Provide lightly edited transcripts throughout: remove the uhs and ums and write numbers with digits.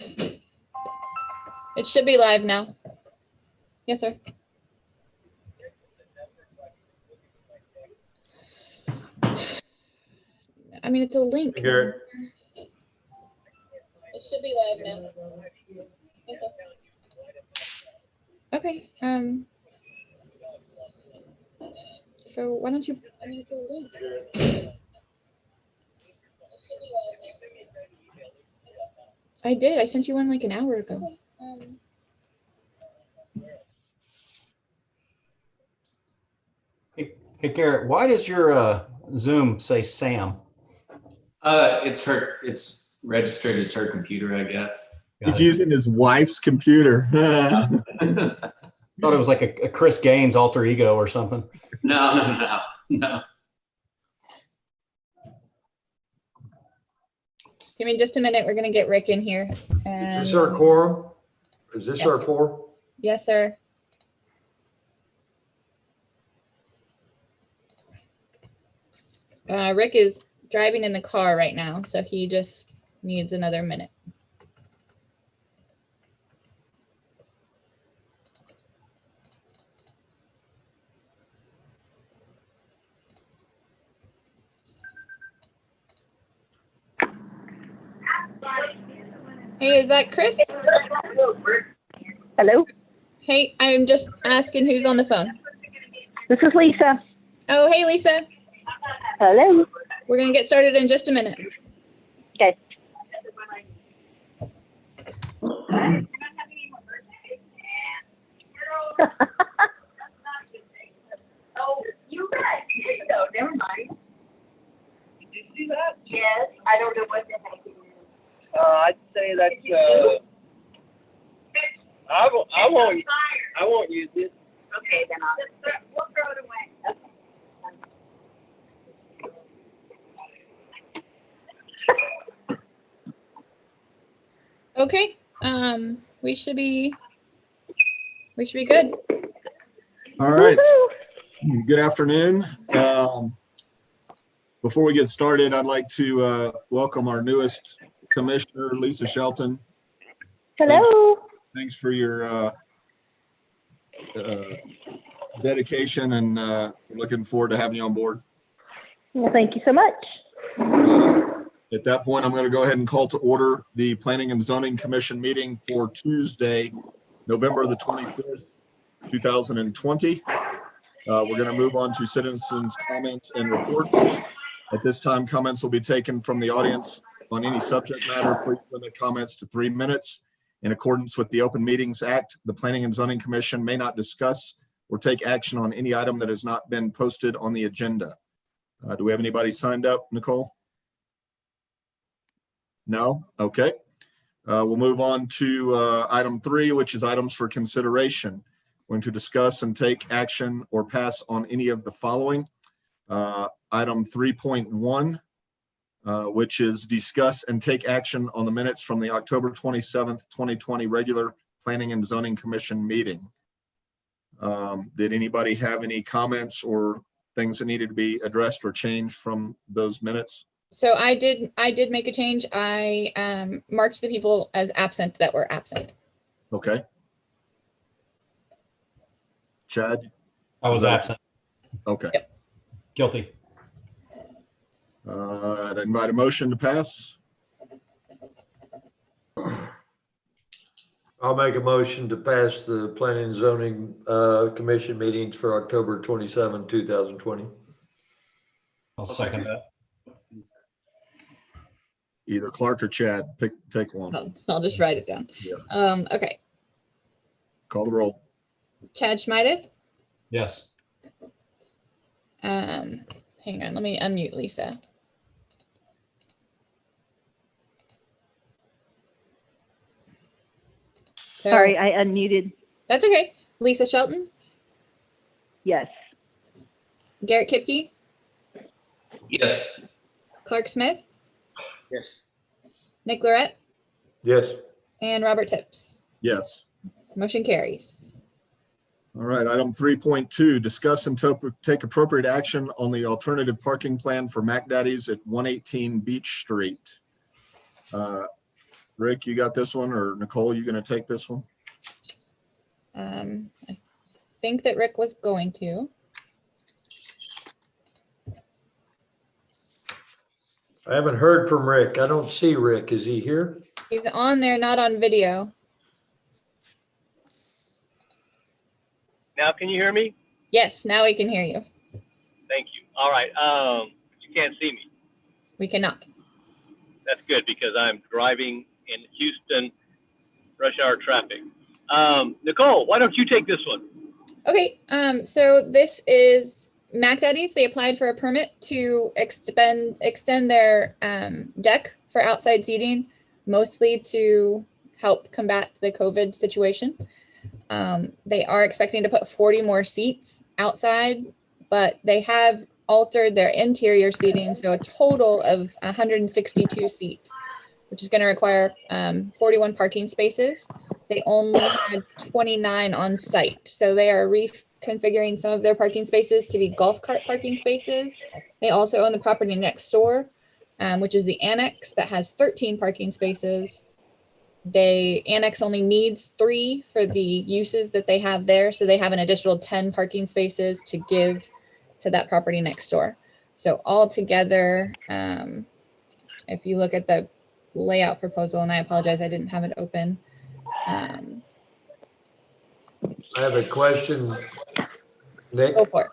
It should be live now. Yes, sir. I mean, it's a link. Garrett. It should be live now. Yes, sir. Okay. So why don't you? I mean, it's a link. I did. I sent you one like an hour ago. Hey Garrett, why does your Zoom say Sam? It's her. It's registered as her computer, I guess. He's using his wife's computer. Thought it was like a Chris Gaines alter ego or something. No. Give me just a minute. We're gonna get Rick in here. Is this our quorum? Is this our quorum? Yes, sir. Rick is driving in the car right now, so he just needs another minute. Hey, is that Chris? Hello, Hey, I'm just asking who's on the phone. this is Lisa. Oh, hey, Lisa. Hello. We're going to get started in just a minute. Okay. Oh, you bet. No, never mind. Did you see that? Yes. I don't know what the heck it is. I'd say that's, I won't use it. Okay, then we'll throw it away. Okay. We should be good. All right. Good afternoon. Before we get started, I'd like to welcome our newest commissioner, Lisa Shelton. Hello. Thanks for your dedication, and looking forward to having you on board. Well, thank you so much. At that point, I'm going to go ahead and call to order the Planning and Zoning Commission meeting for Tuesday, November the 25th, 2020. We're going to move on to citizens' comments and reports. At this time, comments will be taken from the audience on any subject matter. Please limit comments to 3 minutes. In accordance with the Open Meetings Act, the Planning and Zoning Commission may not discuss or take action on any item that has not been posted on the agenda. Do we have anybody signed up, Nicole? No? Okay. We'll move on to item 3, which is items for consideration. We're going to discuss and take action or pass on any of the following. Item 3.1, which is discuss and take action on the minutes from the October 27th, 2020 regular Planning and Zoning Commission meeting. Did anybody have any comments or things that needed to be addressed or changed from those minutes? So I did make a change. I marked the people as absent that were absent. Okay. Chad? I was absent. Okay. Yep. Guilty. I'd invite a motion to pass. I'll make a motion to pass the Planning and Zoning Commission meetings for October 27, 2020. I'll second that. Either Clark or Chad, take one. I'll just write it down. Yeah. Okay. Call the roll. Chad Schmides. Yes. Hang on, let me unmute Lisa. So, Sorry, I unmuted. That's okay. Lisa Shelton, Yes. Garrett Kipke, Yes. Clark Smith, Yes. Nick Lorette, Yes. and Robert Tips. Yes. Motion carries. All right, item 3.2, discuss and take appropriate action on the alternative parking plan for Mac Daddy's at 118 Beach Street. Rick, you got this one, or Nicole, you gonna take this one? I think that Rick was going to. I haven't heard from Rick. I don't see Rick. Is he here? He's on there, not on video. Now, can you hear me? Yes, now we can hear you. Thank you. All right. You can't see me. We cannot. That's good because I'm driving in Houston rush hour traffic. Nicole, why don't you take this one? Okay, so this is Mac Daddies. They applied for a permit to extend their deck for outside seating, mostly to help combat the COVID situation. They are expecting to put 40 more seats outside, but they have altered their interior seating, so a total of 162 seats, which is going to require 41 parking spaces. They only had 29 on site, so they are reconfiguring some of their parking spaces to be golf cart parking spaces. They also own the property next door, which is the annex that has 13 parking spaces. The annex only needs 3 for the uses that they have there, so they have an additional 10 parking spaces to give to that property next door. So altogether, if you look at the layout proposal, and I apologize, I didn't have it open. I have a question, Nick. Go for it.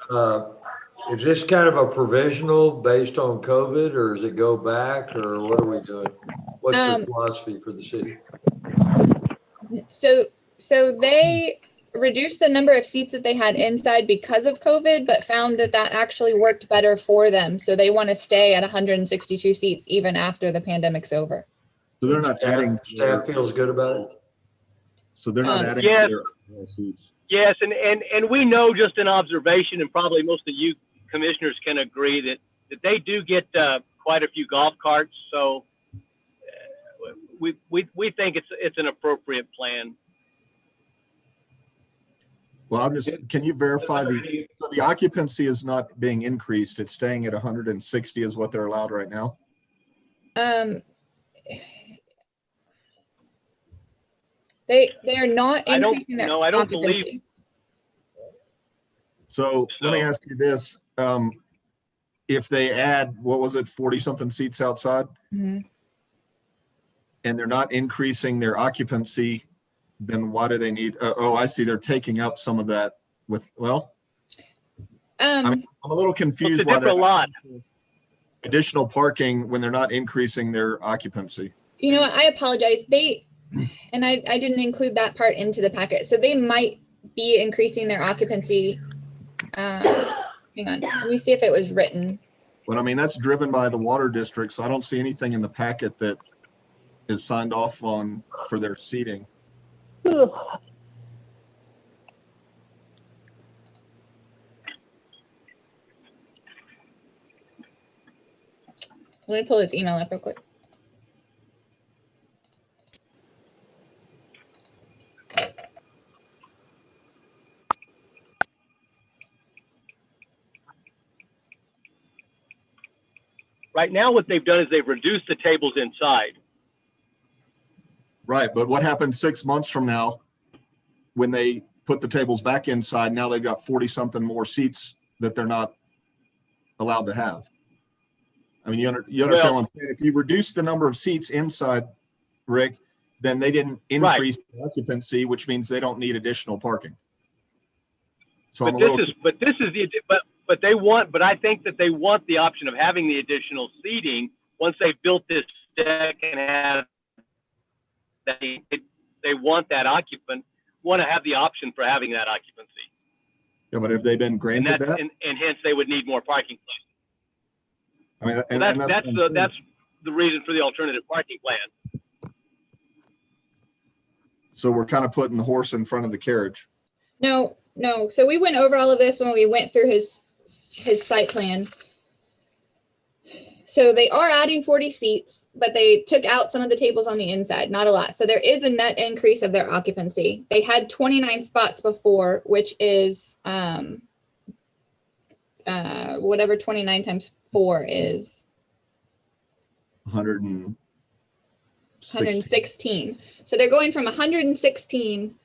Is this kind of a provisional based on COVID, or does it go back, or what are we doing? What's the philosophy for the city? So they reduced the number of seats that they had inside because of COVID, but found that that actually worked better for them. So they want to stay at 162 seats even after the pandemic's over. So they're not adding. Staff feels good about it? So they're not adding Yes. their seats. Yes, and we know just an observation, and probably most of you commissioners can agree that they do get quite a few golf carts. So we think it's an appropriate plan. Well, can you verify so the occupancy is not being increased? It's staying at 160 is what they're allowed right now? They're not increasing their I don't occupancy. believe. So let me ask you this. If they add, what was it, 40 something seats outside, Mhm. and they're not increasing their occupancy, then why do they need, oh, I see, they're taking up some of that with, well, I'm a little confused It's a why they're different lot. additional parking when they're not increasing their occupancy. You know what? I apologize. And I didn't include that part into the packet. So they might be increasing their occupancy. Hang on. Let me see if it was written. But I mean, that's driven by the water district, so I don't see anything in the packet that is signed off on for their seating. Let me pull this email up real quick. Right now, what they've done is they've reduced the tables inside. Right, but what happens 6 months from now when they put the tables back inside? Now they've got 40 something more seats that they're not allowed to have. I mean, you understand what I'm saying? If you reduce the number of seats inside, Rick, then they didn't increase occupancy, which means they don't need additional parking. So But I think that they want the option of having the additional seating once they built this deck and have they want that want to have the option for having that occupancy. Yeah, but have they been granted that? And hence they would need more parking places. I mean, and That's the reason for the alternative parking plan. So we're kind of putting the horse in front of the carriage. No. So we went over all of this when we went through his site plan. So they are adding 40 seats, but they took out some of the tables on the inside, not a lot. So there is a net increase of their occupancy. They had 29 spots before, which is whatever 29 times 4 is. 160 116. So they're going from 116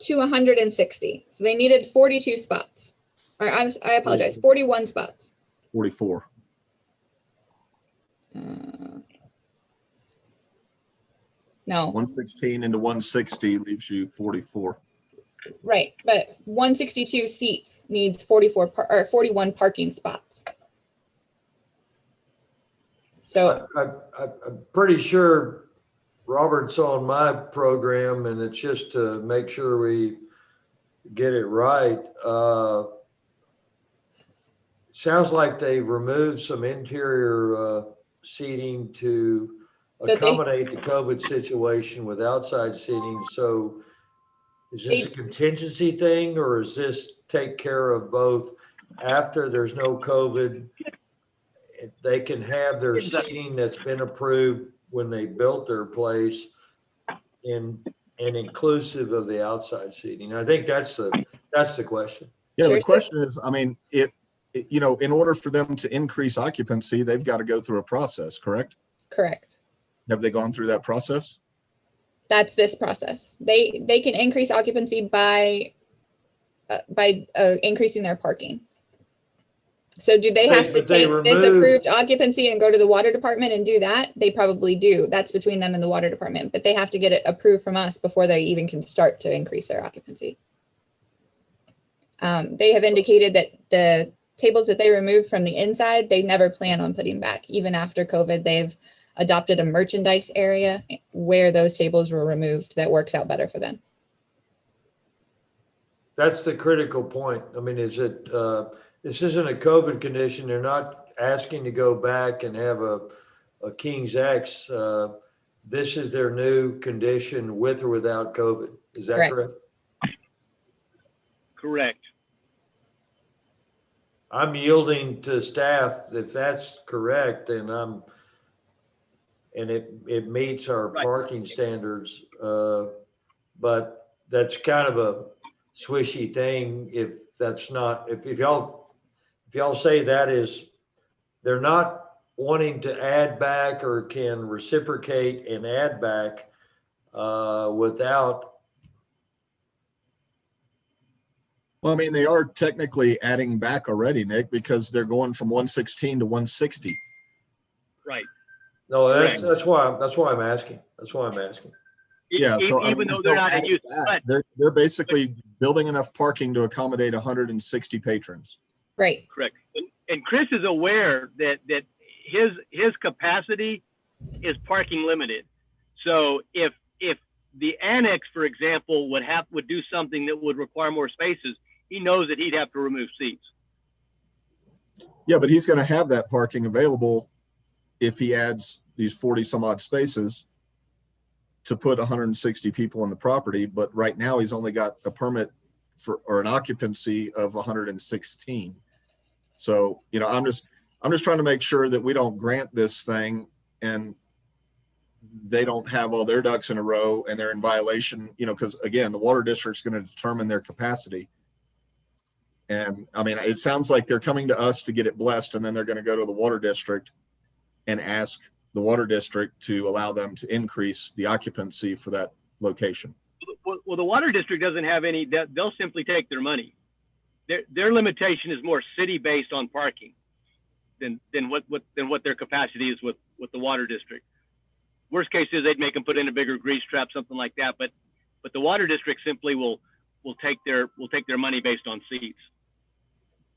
to 160. So they needed 42 spots. Or I apologize, 41 spots. 44. No, 116 into 160 leaves you 44. right. But 162 seats needs 41 parking spots. So I'm pretty sure Robert's on my program, and it's just to make sure we get it right. Sounds like they removed some interior seating to accommodate the COVID situation with outside seating. So is this a contingency thing, or is this take care of both after there's no COVID? They can have their seating that's been approved when they built their place and inclusive of the outside seating. I think that's the question. Yeah, the question is, I mean, you know, in order for them to increase occupancy, they've got to go through a process, correct? correct. Have they gone through that process? That's this process. They can increase occupancy by increasing their parking. So do they have to take this approved occupancy and go to the water department and do that? They probably do. That's between them and the water department, but they have to get it approved from us before they even can start to increase their occupancy. They have indicated that the tables that they removed from the inside, they never plan on putting back. Even after COVID, they've adopted a merchandise area where those tables were removed that works out better for them. That's the critical point. I mean, is it, this isn't a COVID condition. They're not asking to go back and have a King's X. This is their new condition with or without COVID. Is that correct? Correct. I'm yielding to staff. If that's correct, then and it meets our parking standards. But that's kind of a swishy thing. If that's not, if y'all say that is, they're not wanting to add back or can reciprocate and add back without. Well, I mean, they are technically adding back already, Nick, because they're going from 116 to 160. Right. No, that's why I'm asking. That's why I'm asking. Yeah, so even though they're not in use, they're basically building enough parking to accommodate 160 patrons. Right. Correct. And Chris is aware that his capacity is parking limited. So if the annex, for example, would do something that would require more spaces, he knows that he'd have to remove seats. Yeah, but he's going to have that parking available if he adds these 40 some odd spaces to put 160 people on the property. But right now he's only got a permit or an occupancy of 116. So, you know, I'm just trying to make sure that we don't grant this thing and they don't have all their ducks in a row and they're in violation, you know, because again, the water district's going to determine their capacity. And I mean, it sounds like they're coming to us to get it blessed, and then they're going to go to the water district and ask the water district to allow them to increase the occupancy for that location. Well, the water district doesn't have any, they'll simply take their money. Their limitation is more city-based on parking than what their capacity is with the water district. Worst case is they'd make them put in a bigger grease trap, something like that. But the water district simply will take their money based on seats.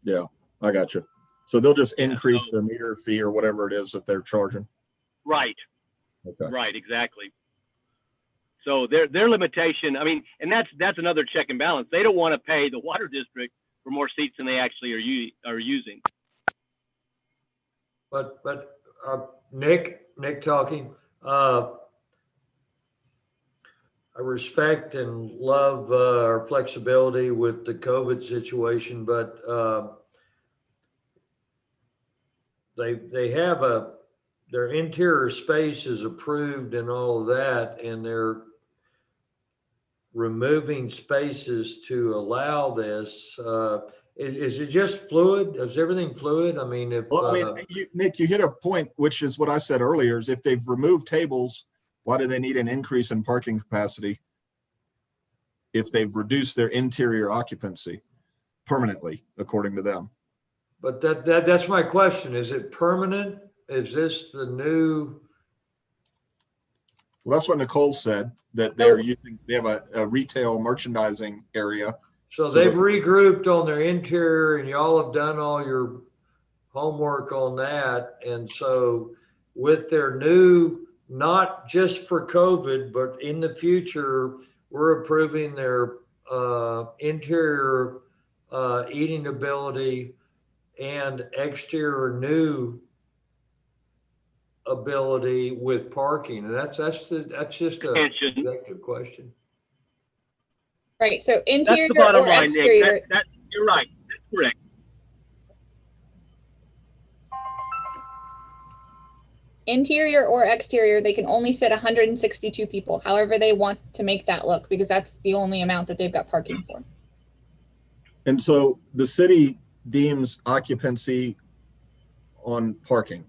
Yeah, I got you. So they'll just increase their meter fee or whatever it is that they're charging. Right. Okay. Right. Exactly. So their limitation. I mean, and that's another check and balance. They don't want to pay the water district for more seats than they actually are using. But Nick talking. I respect and love our flexibility with the COVID situation, but they have their interior space is approved and all of that, and they're removing spaces to allow this. Is it just fluid? Is everything fluid? I mean, if, Well, I mean, Nick, you hit a point, which is what I said earlier, is if they've removed tables, why do they need an increase in parking capacity? If they've reduced their interior occupancy permanently, according to them. but that's my question. Is it permanent? Is this the new? Well, that's what Nicole said, that they're using, they have a retail merchandising area. So they've regrouped on their interior and y'all have done all your homework on that. And so with their new, not just for COVID, but in the future, we're approving their interior eating ability and exterior new ability with parking. And that's just a objective question. Right. So That's interior the bottom or line, Nick. exterior. You're right. That's correct. Interior or exterior, they can only fit 162 people, however they want to make that look, because that's the only amount that they've got parking for. And so the city deems occupancy on parking.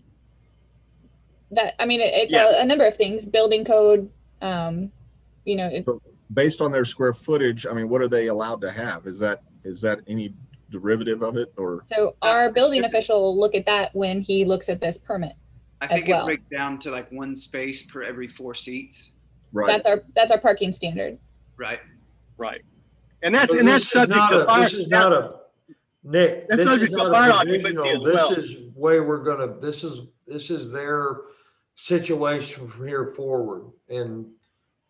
That, I mean, it's Yeah. a number of things, building code, you know, So based on their square footage, I mean, what are they allowed to have? Is that any derivative of it, or? so our building official will look at that when he looks at this permit. I as think well. it breaks down to like 1 space per every 4 seats. Right. That's our parking standard. Right. Right. And that's So and that's this is subject not to fire. this is not a, Nick, That's this is subject to not fire a occupancy provisional. as well. This is way we're gonna, this is their situation from here forward. And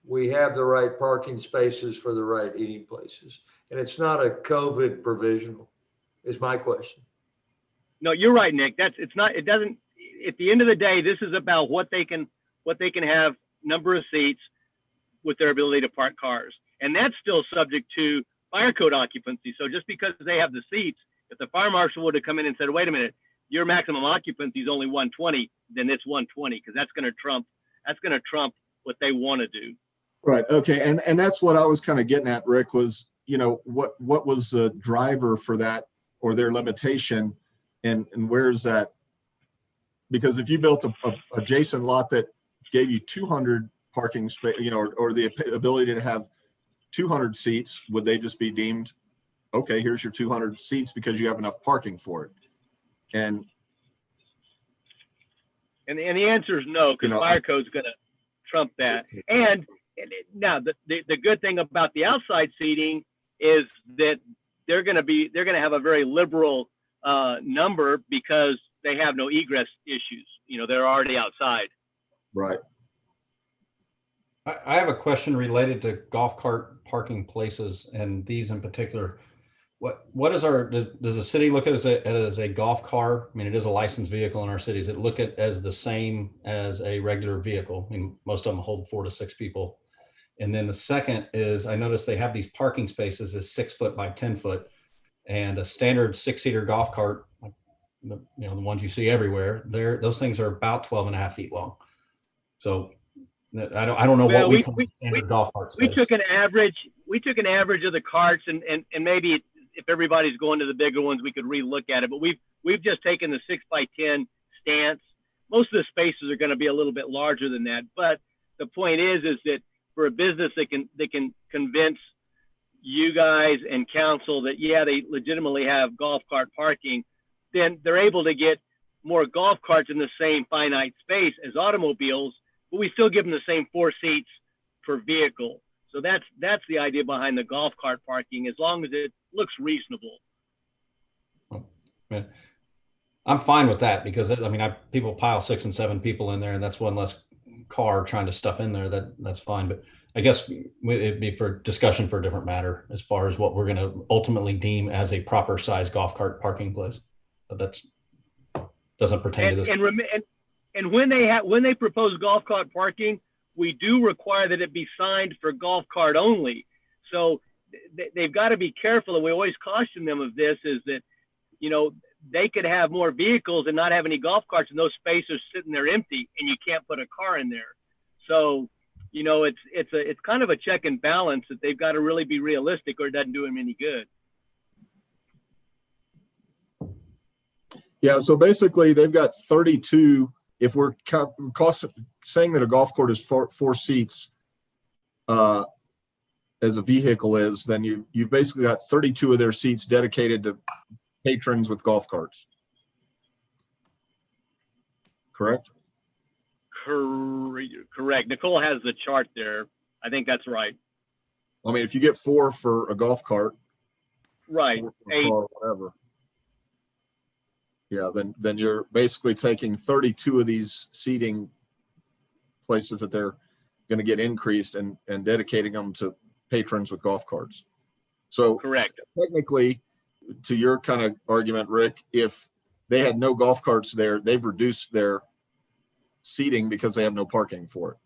we have the right parking spaces for the right eating places. And it's not a COVID provisional, is my question. No, you're right, Nick. It's not. It doesn't. At the end of the day, this is about what they can have, number of seats, with their ability to park cars, and that's still subject to fire code occupancy. So just because they have the seats, if the fire marshal would have come in and said, "Wait a minute, your maximum occupancy is only 120," then it's 120, because that's going to trump what they want to do. Right. Okay. And that's what I was kind of getting at, Rick, was, you know, what was the driver for that, or their limitation, and where's that? Because if you built a adjacent lot that gave you 200 parking space, you know, or the ability to have 200 seats, would they just be deemed, okay, here's your 200 seats because you have enough parking for it? And the answer is no, because fire code's going to trump that. And now the good thing about the outside seating is that they're going to have a very liberal number, because they have no egress issues. You know, they're already outside. right. I have a question related to golf cart parking places, and these in particular. What is does the city look at it as a golf car? I mean, it is a licensed vehicle in our city. Does it look at as the same as a regular vehicle? I mean, most of them hold 4 to 6 people. And then the second is, I noticed they have these parking spaces as 6 foot by 10 foot, and a standard 6-seater golf cart, the ones you see everywhere, those things are about 12 and a half feet long. So I don't know what we call standard golf cart space. We took an average of the carts, and maybe if everybody's going to the bigger ones, we could relook at it. But we've just taken the 6 by 10 stance. Most of the spaces are going to be a little bit larger than that. But the point is that for a business that can convince you guys and council that, yeah, they legitimately have golf cart parking, then they're able to get more golf carts in the same finite space as automobiles, but we still give them the same 4 seats per vehicle. So that's the idea behind the golf cart parking, as long as it looks reasonable. I'm fine with that, because I mean, people pile 6 and 7 people in there, and that's one less car trying to stuff in there. That's fine. But I guess it'd be for discussion for a different matter, as far as what we're going to ultimately deem as a proper size golf cart parking place. But that doesn't pertain to this. And when they propose golf cart parking, we do require that it be signed for golf cart only. So they've got to be careful, and we always caution them of this, is that, you know, they could have more vehicles and not have any golf carts, and those spaces are sitting there empty, and you can't put a car in there. So, you know, it's kind of a check and balance that they've got to really be realistic, or it doesn't do them any good. Yeah, so basically they've got 32. If we're saying that a golf court is four seats as a vehicle is, then you've basically got 32 of their seats dedicated to patrons with golf carts. Correct? Correct. Nicole has the chart there. I think that's right. I mean, if you get 4 for a golf cart, right, 4 for 8. a car, whatever. Yeah, then you're basically taking 32 of these seating places that they're going to get increased and dedicating them to patrons with golf carts. So correct. Technically, to your kind of argument, Rick, if they had no golf carts there, they've reduced their seating because they have no parking for it.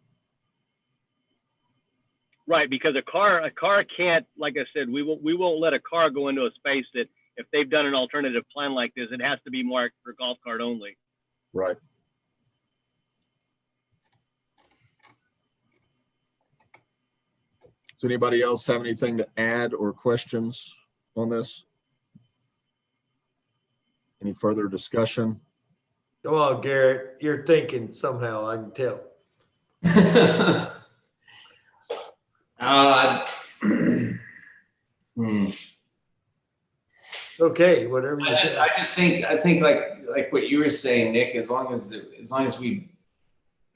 Right, because a car can't, like I said, we won't let a car go into a space that, if they've done an alternative plan like this, it has to be marked for golf cart only. Right. Does anybody else have anything to add or questions on this? Any further discussion? Come on, Garrett, you're thinking somehow, I can tell. Okay, whatever you say. I think like what you were saying, Nick, as long as we,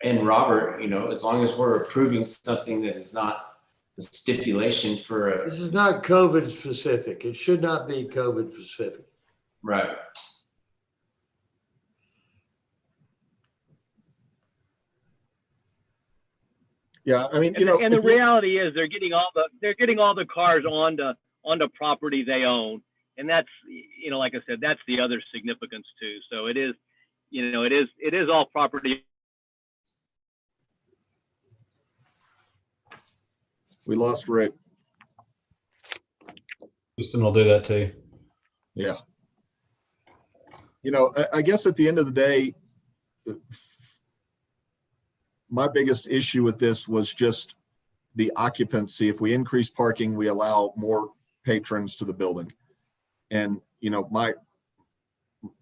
and Robert, as long as we're approving something that is not a stipulation for This is not COVID specific. It should not be COVID specific. right. Yeah, I mean, and the reality is they're getting all the cars onto property they own, and that's, like I said, that's the other significance too. So it is, it is all property. We lost Rick. Houston will do that too. Yeah. I guess at the end of the day, my biggest issue with this was just the occupancy. If we increase parking, we allow more patrons to the building. And,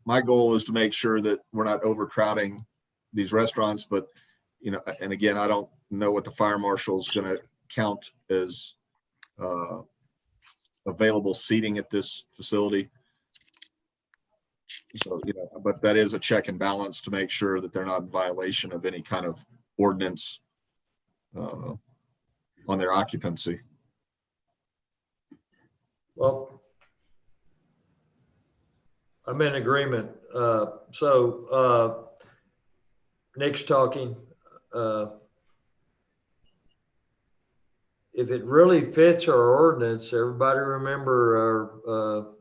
my goal is to make sure that we're not overcrowding these restaurants, but, and again, I don't know what the fire marshal is going to count as available seating at this facility. So, but that is a check and balance to make sure that they're not in violation of any kind of ordinance on their occupancy. Well, I'm in agreement. Nick's talking. If it really fits our ordinance, everybody remember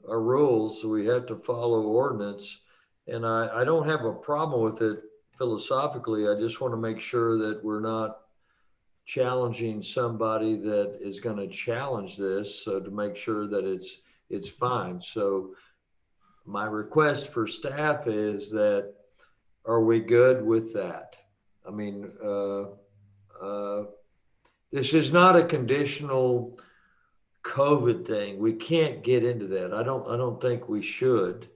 our rules. So we have to follow ordinance. And I don't have a problem with it philosophically. I just want to make sure that we're not challenging somebody that is going to challenge this. So to make sure that it's fine. So my request for staff is that, are we good with that? I mean, this is not a conditional COVID thing. We can't get into that. I don't think we should.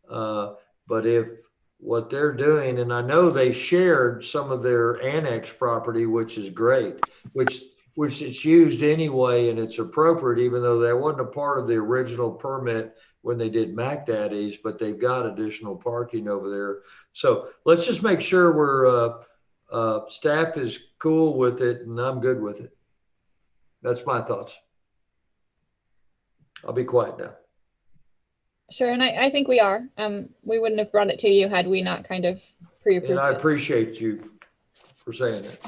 But if what they're doing, and I know they shared some of their annex property, which is great, which it's used anyway, and it's appropriate, even though that wasn't a part of the original permit when they did Mac Daddy's, but they've got additional parking over there. So let's just make sure we're staff is cool with it, and I'm good with it. That's my thoughts. I'll be quiet now. Sure, and I think we are. We wouldn't have brought it to you had we not kind of pre-approved And I it. appreciate you for saying that.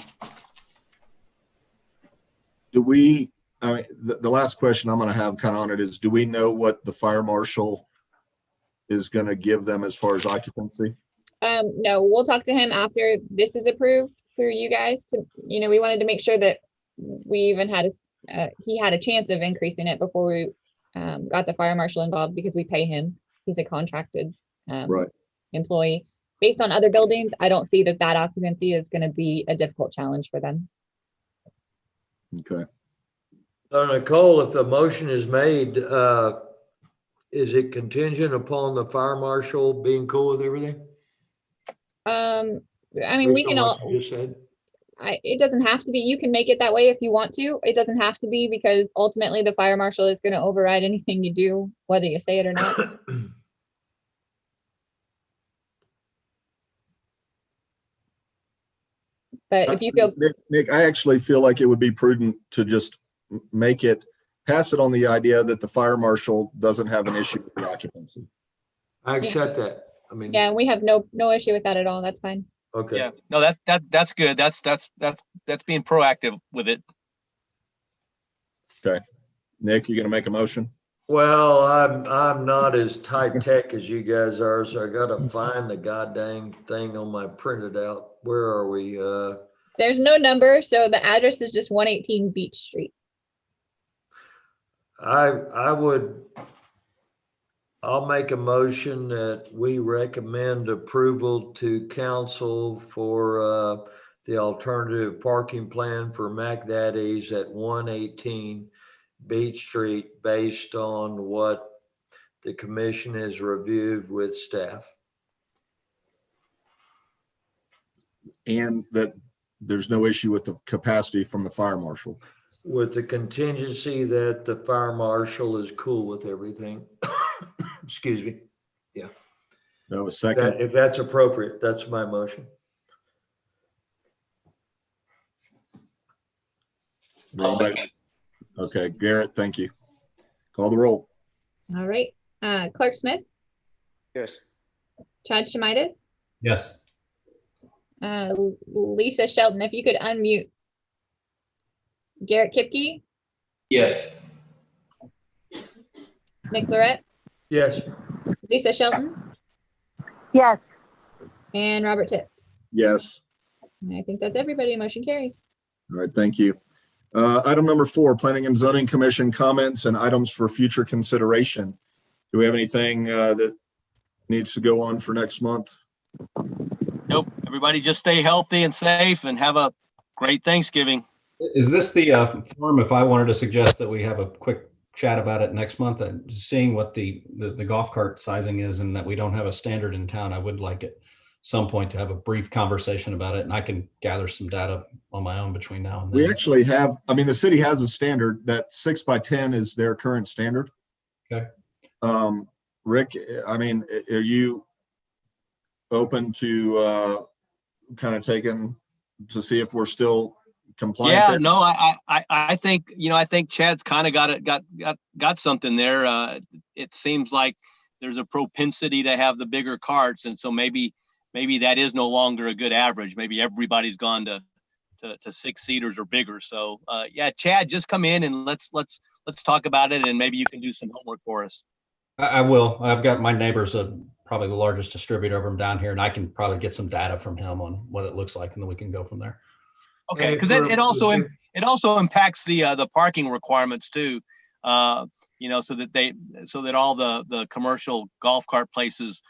Do we, I mean, the last question I'm going to have kind of on it is, do we know what the fire marshal is going to give them as far as occupancy? No, we'll talk to him after this is approved through you guys to, we wanted to make sure that we even had he had a chance of increasing it before we got the fire marshal involved, because we pay him. He's a contracted Right. employee. Based on other buildings, I don't see that occupancy is going to be a difficult challenge for them. Okay. So Nicole, if the motion is made, is it contingent upon the fire marshal being cool with everything? I mean, we Based on can what all, you just said? it doesn't have to be, you can make it that way if you want to. It doesn't have to be, because ultimately the fire marshal is gonna override anything you do, whether you say it or not. But if you feel, Nick, I actually feel like it would be prudent to just pass it on the idea that the fire marshal doesn't have an issue with the occupancy. I accept that. I mean, yeah, we have no issue with that at all. That's fine. okay. Yeah, no, that's good. That's being proactive with it. Nick, you gonna make a motion? Well, I'm not as tight tech as you guys are, so I gotta find the goddamn thing on my printed out. Where are we? There's no number, so the address is just 118 Beach Street. I'll make a motion that we recommend approval to council for the alternative parking plan for Mac Daddy's at 118 Beach Street based on what the commission has reviewed with staff. And that there's no issue with the capacity from the fire marshal. With the contingency that the fire marshal is cool with everything. Excuse me. That was second. If that's appropriate, that's my motion. Okay, Garrett, thank you. Call the roll. All right. Clark Smith, Yes. Chad Shemidas, Yes. Lisa Shelton, if you could unmute. Garrett Kipke, Yes. Nick Lorette, Yes. Lisa Shelton, Yes. and Robert Tips. Yes. And I think that's everybody. Motion carries. All right, thank you. Item number 4, Planning and Zoning Commission comments and items for future consideration. Do we have anything that needs to go on for next month? Nope. Everybody just stay healthy and safe and have a great Thanksgiving. Is this the forum if I wanted to suggest that we have a quick chat about it next month and seeing what the golf cart sizing is and that we don't have a standard in town? I would like at some point to have a brief conversation about it, and I can gather some data on my own between now and then. We actually have, I mean, the city has a standard that 6 by 10 is their current standard. Okay. Rick, I mean, are you open to kind of taking to see if we're still compliant? Yeah, there? no, I think, I think Chad's kind of got something there. It seems like there's a propensity to have the bigger carts. And so maybe that is no longer a good average. Maybe everybody's gone to 6-seaters or bigger. So yeah, Chad, just come in and let's talk about it, and maybe you can do some homework for us. I will. I've got my neighbor's probably the largest distributor of them down here, and I can probably get some data from him on what it looks like, and then we can go from there. Okay, because it also impacts the parking requirements too. So that all the commercial golf cart places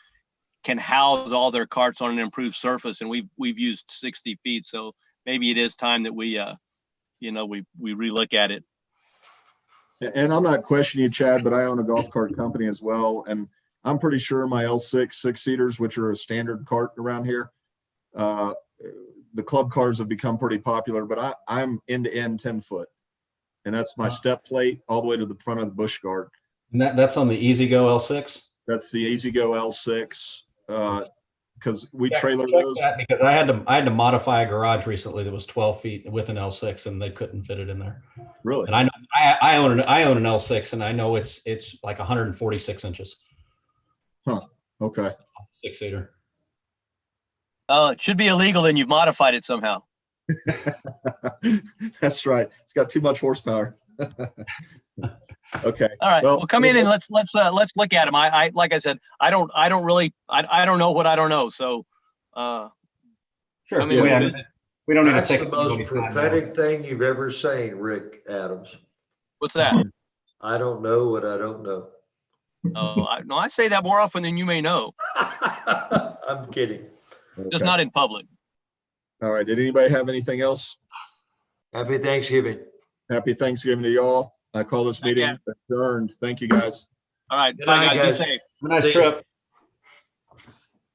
can house all their carts on an improved surface, and we've used 60 feet. So maybe it is time that we relook at it. And I'm not questioning you, Chad, but I own a golf cart company as well. And I'm pretty sure my L6 6-seaters, which are a standard cart around here, the club cars have become pretty popular, but I'm end-to-end 10 foot. And that's my step plate all the way to the front of the bush guard. And that's on the EasyGo L6? That's the EasyGo L6. Because we Yeah, trailer check those. that, because I had to modify a garage recently that was 12 feet with an L6, and they couldn't fit it in there. Really? And I own an L6, and I know it's like 146 inches. Huh. Okay. 6-seater. It should be illegal, then you've modified it somehow. That's right. It's got too much horsepower. Okay. All right. Well, come in and let's look at them. I like I said, I don't know what I don't know. So Sure. I mean, we don't need to That's take the most prophetic thing you've ever said, Rick Adams. what's that? I don't know what I don't know. Oh, I say that more often than you may know, I'm kidding. just not in public. All right. Did anybody have anything else? Happy Thanksgiving. Happy Thanksgiving to y'all. I call this meeting adjourned. Thank you, guys. All right, Good bye night, guys, guys. be safe. Nice See ya. trip.